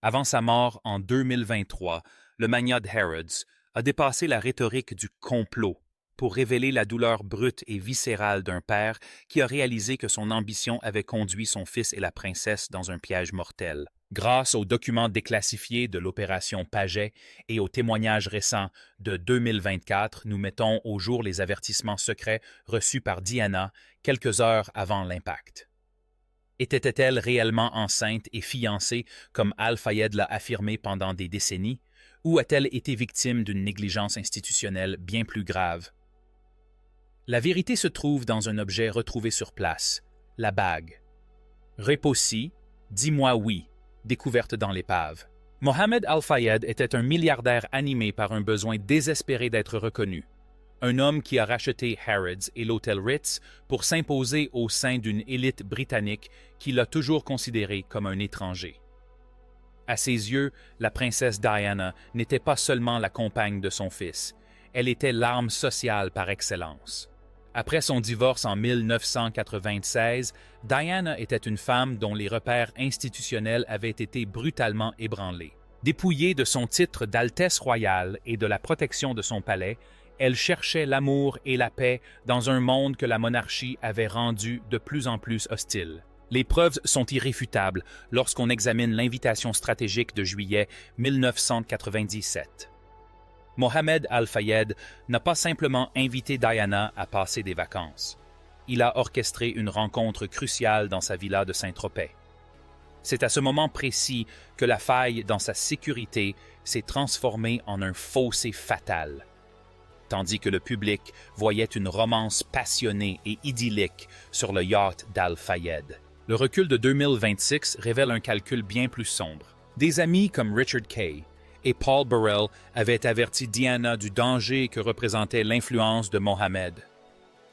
Avant sa mort en 2023, le magnat Harrods a dépassé la rhétorique du complot pour révéler la douleur brute et viscérale d'un père qui a réalisé que son ambition avait conduit son fils et la princesse dans un piège mortel. Grâce aux documents déclassifiés de l'opération Paget et aux témoignages récents de 2024, nous mettons au jour les avertissements secrets reçus par Diana quelques heures avant l'impact. Était-elle réellement enceinte et fiancée comme Al-Fayed l'a affirmé pendant des décennies, ou a-t-elle été victime d'une négligence institutionnelle bien plus grave? La vérité se trouve dans un objet retrouvé sur place, la bague. Répossi, dis-moi oui, découverte dans l'épave. Mohammed Al-Fayed était un milliardaire animé par un besoin désespéré d'être reconnu. Un homme qui a racheté Harrods et l'hôtel Ritz pour s'imposer au sein d'une élite britannique qui l'a toujours considéré comme un étranger. À ses yeux, la princesse Diana n'était pas seulement la compagne de son fils, elle était l'arme sociale par excellence. Après son divorce en 1996, Diana était une femme dont les repères institutionnels avaient été brutalement ébranlés. Dépouillée de son titre d'Altesse royale et de la protection de son palais, elle cherchait l'amour et la paix dans un monde que la monarchie avait rendu de plus en plus hostile. Les preuves sont irréfutables lorsqu'on examine l'invitation stratégique de juillet 1997. Mohammed Al-Fayed n'a pas simplement invité Diana à passer des vacances. Il a orchestré une rencontre cruciale dans sa villa de Saint-Tropez. C'est à ce moment précis que la faille dans sa sécurité s'est transformée en un fossé fatal. Tandis que le public voyait une romance passionnée et idyllique sur le yacht d'Al-Fayed. Le recul de 2026 révèle un calcul bien plus sombre. Des amis comme Richard Kay et Paul Burrell avaient averti Diana du danger que représentait l'influence de Mohammed.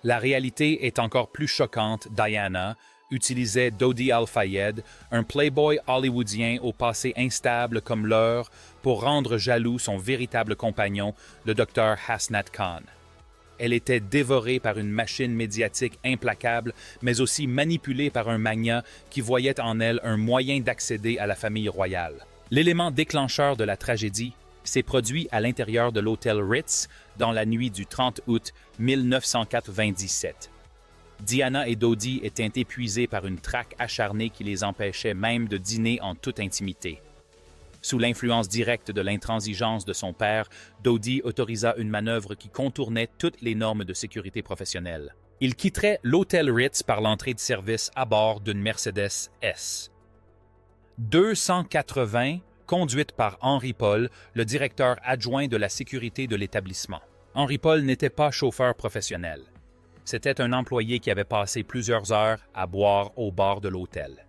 La réalité est encore plus choquante. Diana utilisait Dodi Al-Fayed, un playboy hollywoodien au passé instable comme leur, pour rendre jaloux son véritable compagnon, le docteur Hasnat Khan. Elle était dévorée par une machine médiatique implacable, mais aussi manipulée par un magnat qui voyait en elle un moyen d'accéder à la famille royale. L'élément déclencheur de la tragédie s'est produit à l'intérieur de l'hôtel Ritz dans la nuit du 30 août 1997. Diana et Dodi étaient épuisés par une traque acharnée qui les empêchait même de dîner en toute intimité. Sous l'influence directe de l'intransigeance de son père, Dodi autorisa une manœuvre qui contournait toutes les normes de sécurité professionnelle. Il quitterait l'hôtel Ritz par l'entrée de service à bord d'une Mercedes S. 280, conduite par Henri Paul, le directeur adjoint de la sécurité de l'établissement. Henri Paul n'était pas chauffeur professionnel. C'était un employé qui avait passé plusieurs heures à boire au bar de l'hôtel.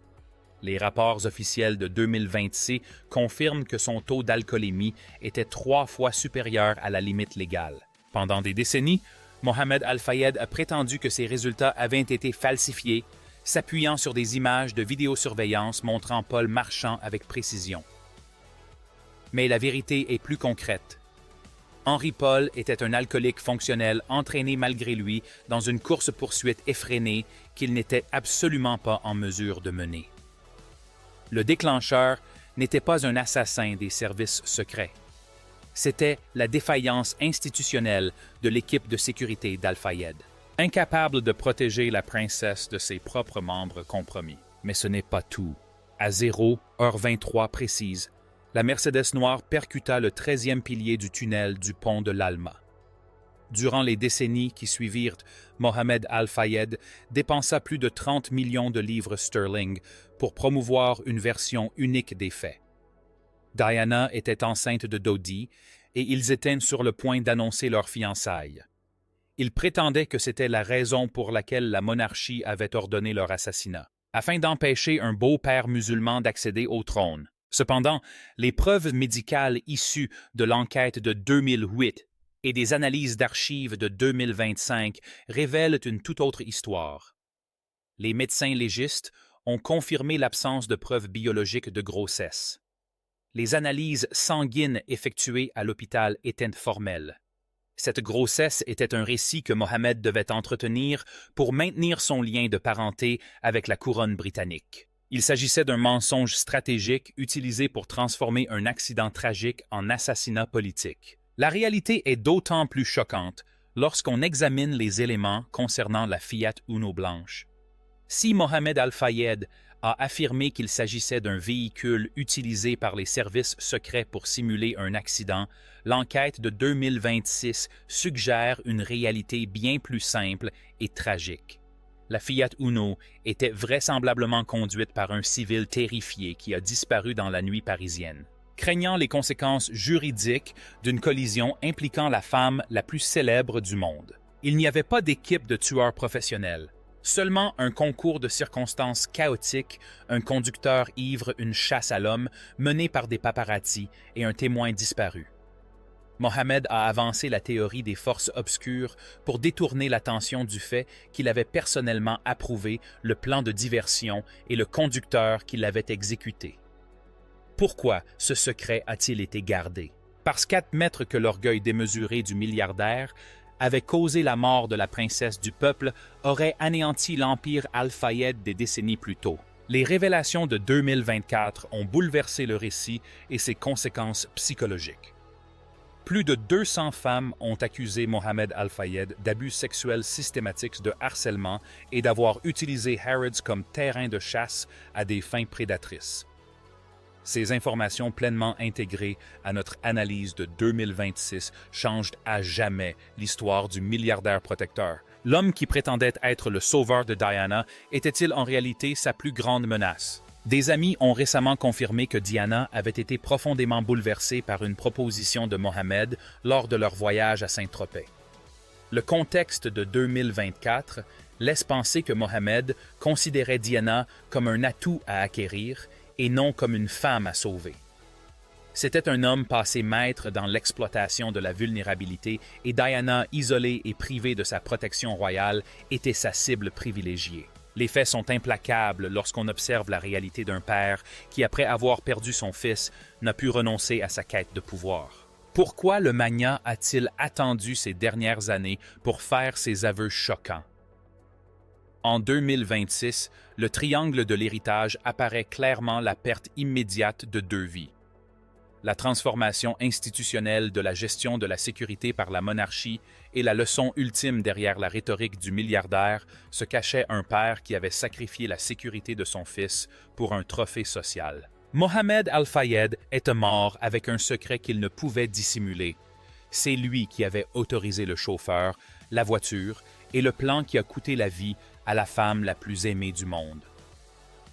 Les rapports officiels de 2026 confirment que son taux d'alcoolémie était 3 fois supérieur à la limite légale. Pendant des décennies, Mohammed Al-Fayed a prétendu que ces résultats avaient été falsifiés, s'appuyant sur des images de vidéosurveillance montrant Paul marchant avec précision. Mais la vérité est plus concrète. Henri Paul était un alcoolique fonctionnel entraîné malgré lui dans une course-poursuite effrénée qu'il n'était absolument pas en mesure de mener. Le déclencheur n'était pas un assassin des services secrets. C'était la défaillance institutionnelle de l'équipe de sécurité d'Al-Fayed, incapable de protéger la princesse de ses propres membres compromis. Mais ce n'est pas tout. À 0h23 précise, la Mercedes noire percuta le 13e pilier du tunnel du pont de l'Alma. Durant les décennies qui suivirent, Mohammed Al-Fayed dépensa plus de 30 millions de livres sterling pour promouvoir une version unique des faits. Diana était enceinte de Dodi et ils étaient sur le point d'annoncer leur fiançailles. Ils prétendaient que c'était la raison pour laquelle la monarchie avait ordonné leur assassinat, afin d'empêcher un beau-père musulman d'accéder au trône. Cependant, les preuves médicales issues de l'enquête de 2008 et des analyses d'archives de 2025 révèlent une toute autre histoire. Les médecins légistes ont confirmé l'absence de preuves biologiques de grossesse. Les analyses sanguines effectuées à l'hôpital étaient formelles. Cette grossesse était un récit que Mohammed devait entretenir pour maintenir son lien de parenté avec la couronne britannique. Il s'agissait d'un mensonge stratégique utilisé pour transformer un accident tragique en assassinat politique. La réalité est d'autant plus choquante lorsqu'on examine les éléments concernant la Fiat Uno blanche. Si Mohamed Al-Fayed a affirmé qu'il s'agissait d'un véhicule utilisé par les services secrets pour simuler un accident, l'enquête de 2026 suggère une réalité bien plus simple et tragique. La Fiat Uno était vraisemblablement conduite par un civil terrifié qui a disparu dans la nuit parisienne. Craignant les conséquences juridiques d'une collision impliquant la femme la plus célèbre du monde. Il n'y avait pas d'équipe de tueurs professionnels. Seulement un concours de circonstances chaotiques, un conducteur ivre, une chasse à l'homme menée par des paparazzis et un témoin disparu. Mohamed a avancé la théorie des forces obscures pour détourner l'attention du fait qu'il avait personnellement approuvé le plan de diversion et le conducteur qui l'avait exécuté. Pourquoi ce secret a-t-il été gardé? Parce qu'admettre que l'orgueil démesuré du milliardaire avait causé la mort de la princesse du peuple aurait anéanti l'empire Al-Fayed des décennies plus tôt. Les révélations de 2024 ont bouleversé le récit et ses conséquences psychologiques. Plus de 200 femmes ont accusé Mohamed Al-Fayed d'abus sexuels systématiques, de harcèlement et d'avoir utilisé Harrods comme terrain de chasse à des fins prédatrices. Ces informations pleinement intégrées à notre analyse de 2026 changent à jamais l'histoire du milliardaire protecteur. L'homme qui prétendait être le sauveur de Diana était-il en réalité sa plus grande menace? Des amis ont récemment confirmé que Diana avait été profondément bouleversée par une proposition de Mohamed lors de leur voyage à Saint-Tropez. Le contexte de 2024 laisse penser que Mohamed considérait Diana comme un atout à acquérir et non comme une femme à sauver. C'était un homme passé maître dans l'exploitation de la vulnérabilité et Diana, isolée et privée de sa protection royale, était sa cible privilégiée. Les faits sont implacables lorsqu'on observe la réalité d'un père qui, après avoir perdu son fils, n'a pu renoncer à sa quête de pouvoir. Pourquoi le magnat a-t-il attendu ces dernières années pour faire ces aveux choquants? En 2026, le triangle de l'héritage apparaît clairement la perte immédiate de deux vies. La transformation institutionnelle de la gestion de la sécurité par la monarchie et la leçon ultime derrière la rhétorique du milliardaire se cachait un père qui avait sacrifié la sécurité de son fils pour un trophée social. Mohamed Al-Fayed est mort avec un secret qu'il ne pouvait dissimuler. C'est lui qui avait autorisé le chauffeur, la voiture et le plan qui a coûté la vie à la femme la plus aimée du monde.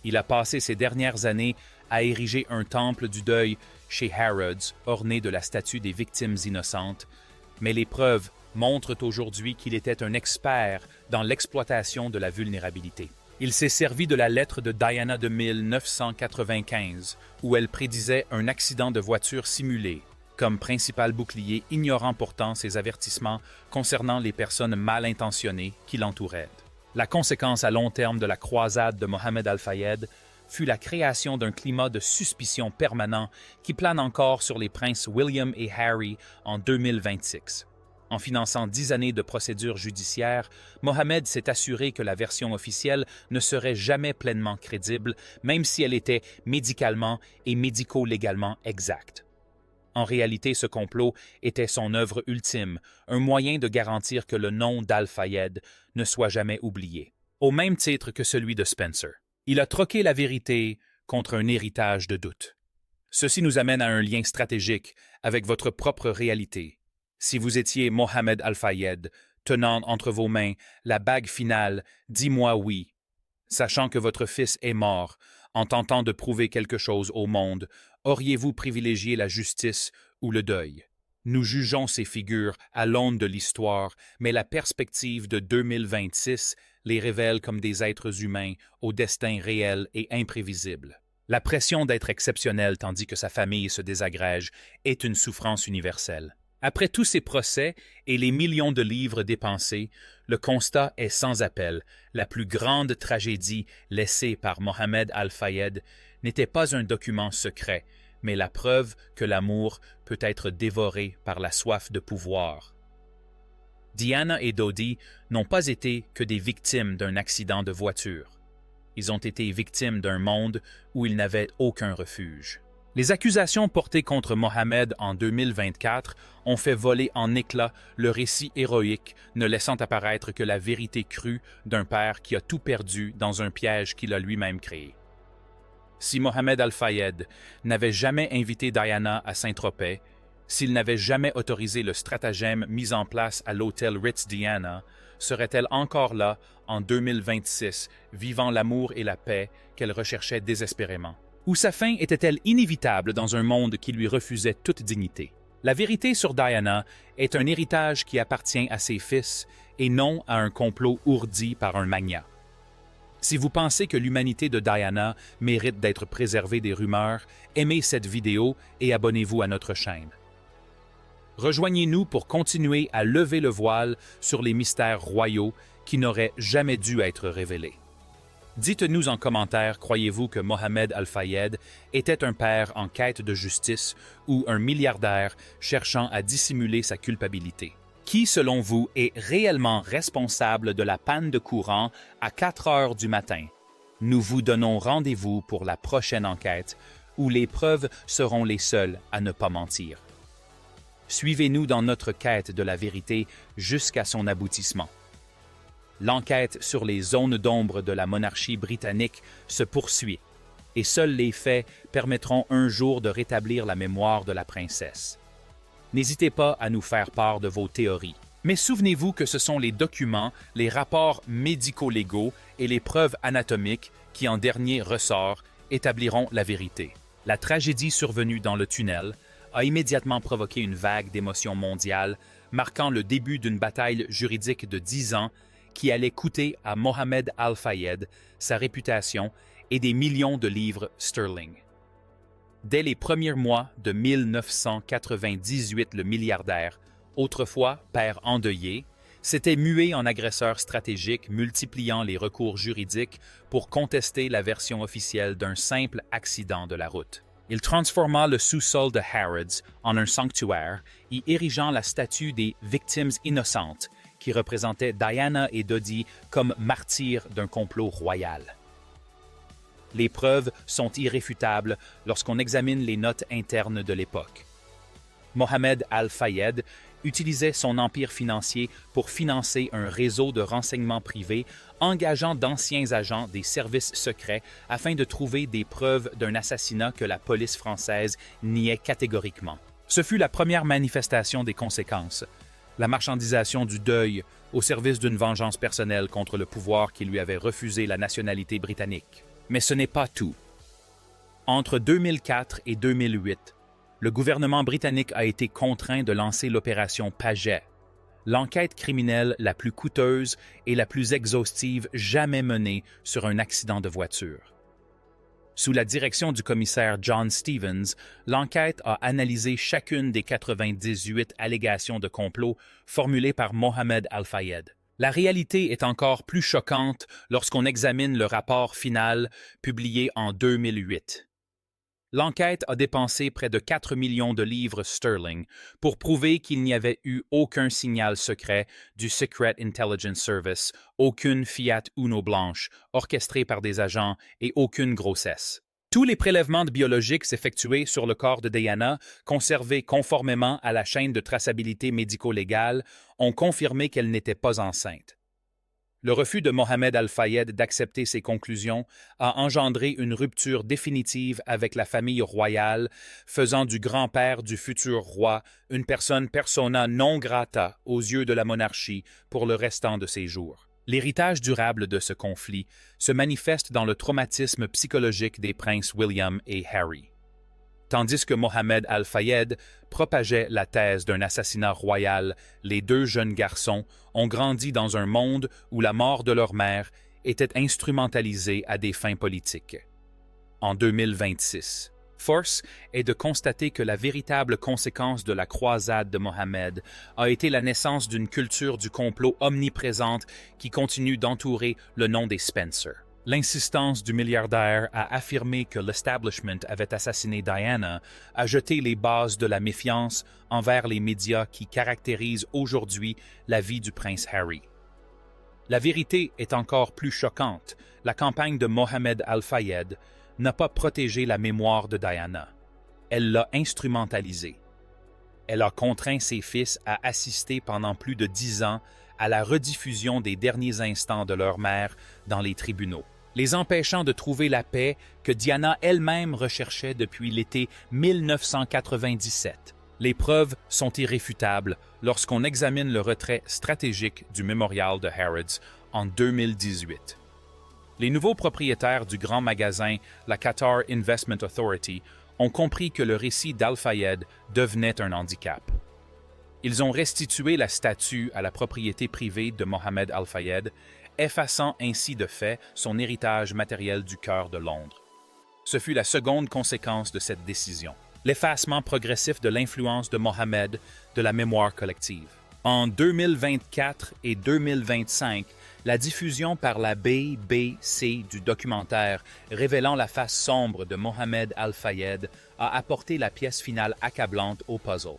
Il a passé ses dernières années à ériger un temple du deuil chez Harrods, orné de la statue des victimes innocentes, mais les preuves montrent aujourd'hui qu'il était un expert dans l'exploitation de la vulnérabilité. Il s'est servi de la lettre de Diana de 1995, où elle prédisait un accident de voiture simulé, comme principal bouclier, ignorant pourtant ses avertissements concernant les personnes mal intentionnées qui l'entouraient. La conséquence à long terme de la croisade de Mohamed Al-Fayed fut la création d'un climat de suspicion permanent qui plane encore sur les princes William et Harry en 2026. En finançant 10 années de procédures judiciaires, Mohamed s'est assuré que la version officielle ne serait jamais pleinement crédible, même si elle était médicalement et médico-légalement exacte. En réalité, ce complot était son œuvre ultime, un moyen de garantir que le nom d'Al-Fayed ne soit jamais oublié, au même titre que celui de Spencer. Il a troqué la vérité contre un héritage de doute. Ceci nous amène à un lien stratégique avec votre propre réalité. Si vous étiez Mohamed Al-Fayed, tenant entre vos mains la bague finale « Dis-moi oui », sachant que votre fils est mort, en tentant de prouver quelque chose au monde, auriez-vous privilégié la justice ou le deuil? Nous jugeons ces figures à l'aune de l'histoire, mais la perspective de 2026 les révèle comme des êtres humains au destin réel et imprévisible. La pression d'être exceptionnel tandis que sa famille se désagrège est une souffrance universelle. Après tous ces procès et les millions de livres dépensés, le constat est sans appel. La plus grande tragédie laissée par Mohamed Al-Fayed n'était pas un document secret, mais la preuve que l'amour peut être dévoré par la soif de pouvoir. Diana et Dodi n'ont pas été que des victimes d'un accident de voiture. Ils ont été victimes d'un monde où ils n'avaient aucun refuge. Les accusations portées contre Mohamed en 2024 ont fait voler en éclats le récit héroïque, ne laissant apparaître que la vérité crue d'un père qui a tout perdu dans un piège qu'il a lui-même créé. Si Mohamed Al-Fayed n'avait jamais invité Diana à Saint-Tropez, s'il n'avait jamais autorisé le stratagème mis en place à l'hôtel Ritz Diana, serait-elle encore là en 2026, vivant l'amour et la paix qu'elle recherchait désespérément? Ou sa fin était-elle inévitable dans un monde qui lui refusait toute dignité? La vérité sur Diana est un héritage qui appartient à ses fils et non à un complot ourdi par un magnat. Si vous pensez que l'humanité de Diana mérite d'être préservée des rumeurs, aimez cette vidéo et abonnez-vous à notre chaîne. Rejoignez-nous pour continuer à lever le voile sur les mystères royaux qui n'auraient jamais dû être révélés. Dites-nous en commentaire, croyez-vous que Mohamed Al-Fayed était un père en quête de justice ou un milliardaire cherchant à dissimuler sa culpabilité? Qui, selon vous, est réellement responsable de la panne de courant à 4 heures du matin? Nous vous donnons rendez-vous pour la prochaine enquête où les preuves seront les seules à ne pas mentir. Suivez-nous dans notre quête de la vérité jusqu'à son aboutissement. L'enquête sur les zones d'ombre de la monarchie britannique se poursuit et seuls les faits permettront un jour de rétablir la mémoire de la princesse. N'hésitez pas à nous faire part de vos théories. Mais souvenez-vous que ce sont les documents, les rapports médico-légaux et les preuves anatomiques qui, en dernier ressort, établiront la vérité. La tragédie survenue dans le tunnel a immédiatement provoqué une vague d'émotions mondiales, marquant le début d'une bataille juridique de 10 ans qui allait coûter à Mohamed Al-Fayed sa réputation et des millions de livres sterling. Dès les premiers mois de 1998, le milliardaire, autrefois père endeuillé, s'était mué en agresseur stratégique, multipliant les recours juridiques pour contester la version officielle d'un simple accident de la route. Il transforma le sous-sol de Harrods en un sanctuaire, y érigeant la statue des victimes innocentes, qui représentait Diana et Dodi comme martyrs d'un complot royal. Les preuves sont irréfutables lorsqu'on examine les notes internes de l'époque. Mohamed Al-Fayed utilisait son empire financier pour financer un réseau de renseignements privés engageant d'anciens agents des services secrets afin de trouver des preuves d'un assassinat que la police française niait catégoriquement. Ce fut la première manifestation des conséquences. La marchandisation du deuil au service d'une vengeance personnelle contre le pouvoir qui lui avait refusé la nationalité britannique. Mais ce n'est pas tout. Entre 2004 et 2008, le gouvernement britannique a été contraint de lancer l'opération Paget, l'enquête criminelle la plus coûteuse et la plus exhaustive jamais menée sur un accident de voiture. Sous la direction du commissaire John Stevens, l'enquête a analysé chacune des 98 allégations de complot formulées par Mohamed Al-Fayed. La réalité est encore plus choquante lorsqu'on examine le rapport final publié en 2008. L'enquête a dépensé près de 4 millions de livres sterling pour prouver qu'il n'y avait eu aucun signal secret du Secret Intelligence Service, aucune Fiat Uno blanche orchestrée par des agents et aucune grossesse. Tous les prélèvements biologiques effectués sur le corps de Diana, conservés conformément à la chaîne de traçabilité médico-légale, ont confirmé qu'elle n'était pas enceinte. Le refus de Mohamed Al-Fayed d'accepter ces conclusions a engendré une rupture définitive avec la famille royale, faisant du grand-père du futur roi une personne persona non grata aux yeux de la monarchie pour le restant de ses jours. L'héritage durable de ce conflit se manifeste dans le traumatisme psychologique des princes William et Harry. Tandis que Mohamed Al-Fayed propageait la thèse d'un assassinat royal, les deux jeunes garçons ont grandi dans un monde où la mort de leur mère était instrumentalisée à des fins politiques. En 2026, force est de constater que la véritable conséquence de la croisade de Mohamed a été la naissance d'une culture du complot omniprésente qui continue d'entourer le nom des Spencer. L'insistance du milliardaire à affirmer que l'establishment avait assassiné Diana a jeté les bases de la méfiance envers les médias qui caractérisent aujourd'hui la vie du prince Harry. La vérité est encore plus choquante. La campagne de Mohammed Al-Fayed n'a pas protégé la mémoire de Diana. Elle l'a instrumentalisée. Elle a contraint ses fils à assister pendant plus de 10 ans à la rediffusion des derniers instants de leur mère dans les tribunaux, les empêchant de trouver la paix que Diana elle-même recherchait depuis l'été 1997. Les preuves sont irréfutables lorsqu'on examine le retrait stratégique du mémorial de Harrods en 2018. Les nouveaux propriétaires du grand magasin, la Qatar Investment Authority, ont compris que le récit d'Al-Fayed devenait un handicap. Ils ont restitué la statue à la propriété privée de Mohammed Al-Fayed, effaçant ainsi de fait son héritage matériel du cœur de Londres. Ce fut la seconde conséquence de cette décision, l'effacement progressif de l'influence de Mohammed de la mémoire collective. En 2024 et 2025, la diffusion par la BBC du documentaire révélant la face sombre de Mohammed Al-Fayed a apporté la pièce finale accablante au puzzle.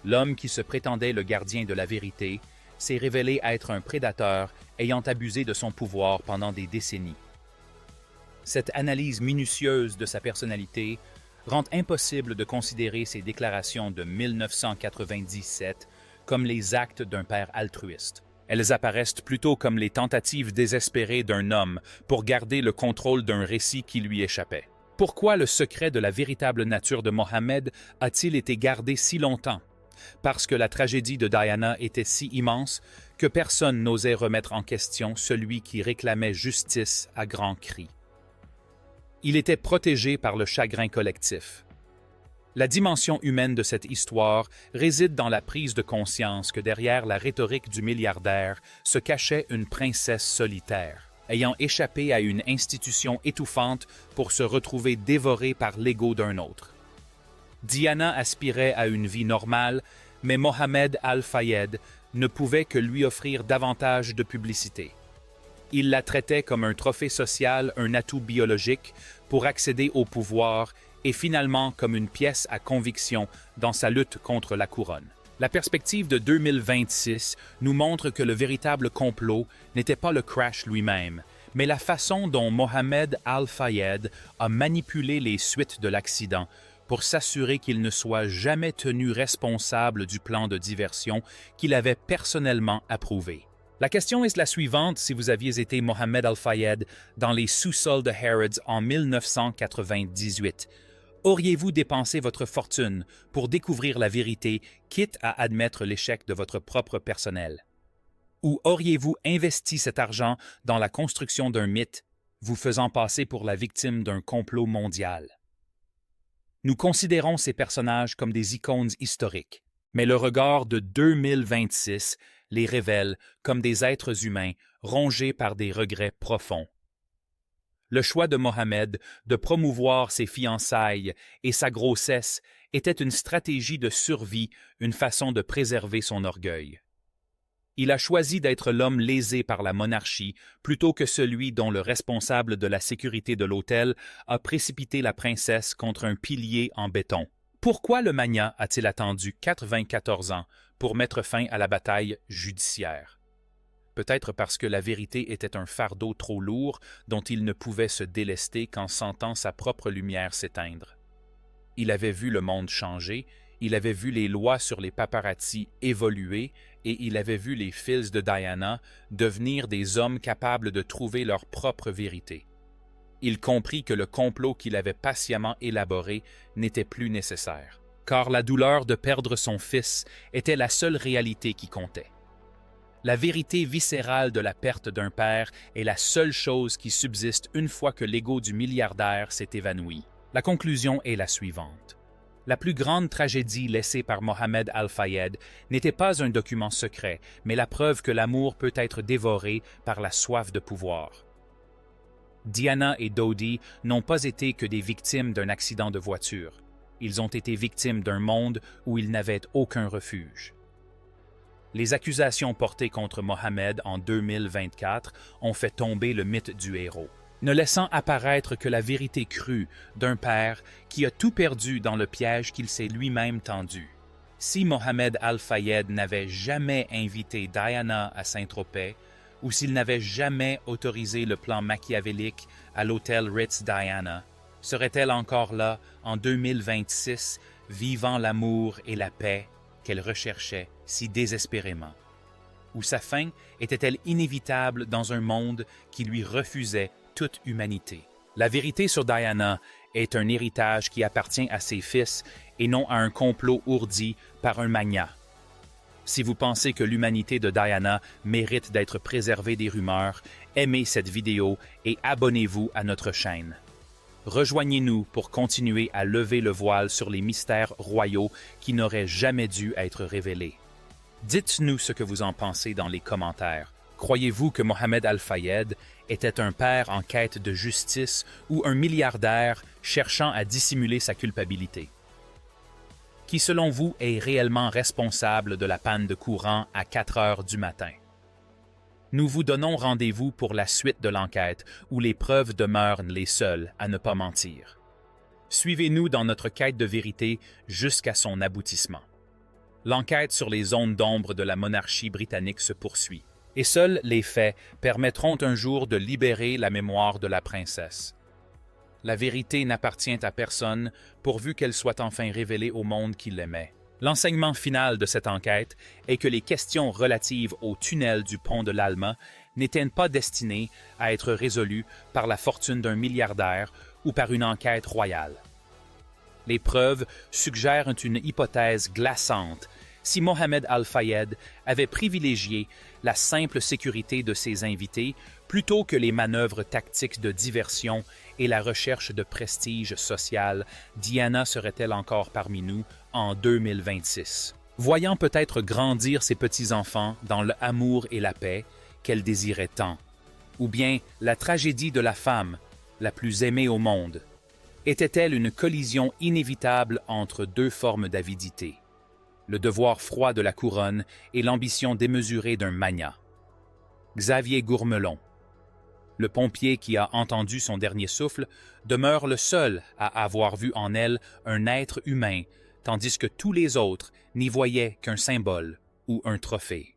L'homme qui se prétendait le gardien de la vérité s'est révélé être un prédateur ayant abusé de son pouvoir pendant des décennies. Cette analyse minutieuse de sa personnalité rend impossible de considérer ses déclarations de 1997 comme les actes d'un père altruiste. Elles apparaissent plutôt comme les tentatives désespérées d'un homme pour garder le contrôle d'un récit qui lui échappait. Pourquoi le secret de la véritable nature de Mohammed a-t-il été gardé si longtemps? Parce que la tragédie de Diana était si immense que personne n'osait remettre en question celui qui réclamait justice à grands cris. Il était protégé par le chagrin collectif. La dimension humaine de cette histoire réside dans la prise de conscience que derrière la rhétorique du milliardaire se cachait une princesse solitaire, ayant échappé à une institution étouffante pour se retrouver dévorée par l'ego d'un autre. Diana aspirait à une vie normale, mais Mohammed Al-Fayed ne pouvait que lui offrir davantage de publicité. Il la traitait comme un trophée social, un atout biologique pour accéder au pouvoir et finalement comme une pièce à conviction dans sa lutte contre la couronne. La perspective de 2026 nous montre que le véritable complot n'était pas le crash lui-même, mais la façon dont Mohammed Al-Fayed a manipulé les suites de l'accident pour s'assurer qu'il ne soit jamais tenu responsable du plan de diversion qu'il avait personnellement approuvé. La question est la suivante si vous aviez été Mohammed Al-Fayed dans les sous-sols de Harrods en 1998. Auriez-vous dépensé votre fortune pour découvrir la vérité, quitte à admettre l'échec de votre propre personnel? Ou auriez-vous investi cet argent dans la construction d'un mythe, vous faisant passer pour la victime d'un complot mondial? Nous considérons ces personnages comme des icônes historiques, mais le regard de 2026 les révèle comme des êtres humains rongés par des regrets profonds. Le choix de Mohammed de promouvoir ses fiançailles et sa grossesse était une stratégie de survie, une façon de préserver son orgueil. Il a choisi d'être l'homme lésé par la monarchie plutôt que celui dont le responsable de la sécurité de l'hôtel a précipité la princesse contre un pilier en béton. Pourquoi le magnat a-t-il attendu 94 ans pour mettre fin à la bataille judiciaire? Peut-être parce que la vérité était un fardeau trop lourd dont il ne pouvait se délester qu'en sentant sa propre lumière s'éteindre. Il avait vu le monde changer, il avait vu les lois sur les paparazzis évoluer et il avait vu les fils de Diana devenir des hommes capables de trouver leur propre vérité. Il comprit que le complot qu'il avait patiemment élaboré n'était plus nécessaire, car la douleur de perdre son fils était la seule réalité qui comptait. La vérité viscérale de la perte d'un père est la seule chose qui subsiste une fois que l'ego du milliardaire s'est évanoui. La conclusion est la suivante. La plus grande tragédie laissée par Mohammed Al-Fayed n'était pas un document secret, mais la preuve que l'amour peut être dévoré par la soif de pouvoir. Diana et Dodi n'ont pas été que des victimes d'un accident de voiture. Ils ont été victimes d'un monde où ils n'avaient aucun refuge. Les accusations portées contre Mohammed en 2024 ont fait tomber le mythe du héros, ne laissant apparaître que la vérité crue d'un père qui a tout perdu dans le piège qu'il s'est lui-même tendu. Si Mohammed Al-Fayed n'avait jamais invité Diana à Saint-Tropez, ou s'il n'avait jamais autorisé le plan machiavélique à l'hôtel Ritz Diana, serait-elle encore là en 2026, vivant l'amour et la paix qu'elle recherchait si désespérément? Ou sa fin était-elle inévitable dans un monde qui lui refusait toute humanité? La vérité sur Diana est un héritage qui appartient à ses fils et non à un complot ourdi par un magnat. Si vous pensez que l'humanité de Diana mérite d'être préservée des rumeurs, aimez cette vidéo et abonnez-vous à notre chaîne. Rejoignez-nous pour continuer à lever le voile sur les mystères royaux qui n'auraient jamais dû être révélés. Dites-nous ce que vous en pensez dans les commentaires. Croyez-vous que Mohamed Al-Fayed était un père en quête de justice ou un milliardaire cherchant à dissimuler sa culpabilité? Qui, selon vous, est réellement responsable de la panne de courant à 4 heures du matin? Nous vous donnons rendez-vous pour la suite de l'enquête où les preuves demeurent les seules à ne pas mentir. Suivez-nous dans notre quête de vérité jusqu'à son aboutissement. L'enquête sur les zones d'ombre de la monarchie britannique se poursuit, et seuls les faits permettront un jour de libérer la mémoire de la princesse. La vérité n'appartient à personne pourvu qu'elle soit enfin révélée au monde qui l'aimait. L'enseignement final de cette enquête est que les questions relatives au tunnel du pont de l'Alma n'étaient pas destinées à être résolues par la fortune d'un milliardaire ou par une enquête royale. Les preuves suggèrent une hypothèse glaçante. Si Mohamed Al-Fayed avait privilégié la simple sécurité de ses invités plutôt que les manœuvres tactiques de diversion et la recherche de prestige social, Diana serait-elle encore parmi nous en 2026? Voyant peut-être grandir ses petits-enfants dans le amour et la paix qu'elle désirait tant, ou bien la tragédie de la femme, la plus aimée au monde, était-elle une collision inévitable entre deux formes d'avidité? Le devoir froid de la couronne et l'ambition démesurée d'un magnat. Xavier Gourmelon, le pompier qui a entendu son dernier souffle, demeure le seul à avoir vu en elle un être humain, tandis que tous les autres n'y voyaient qu'un symbole ou un trophée.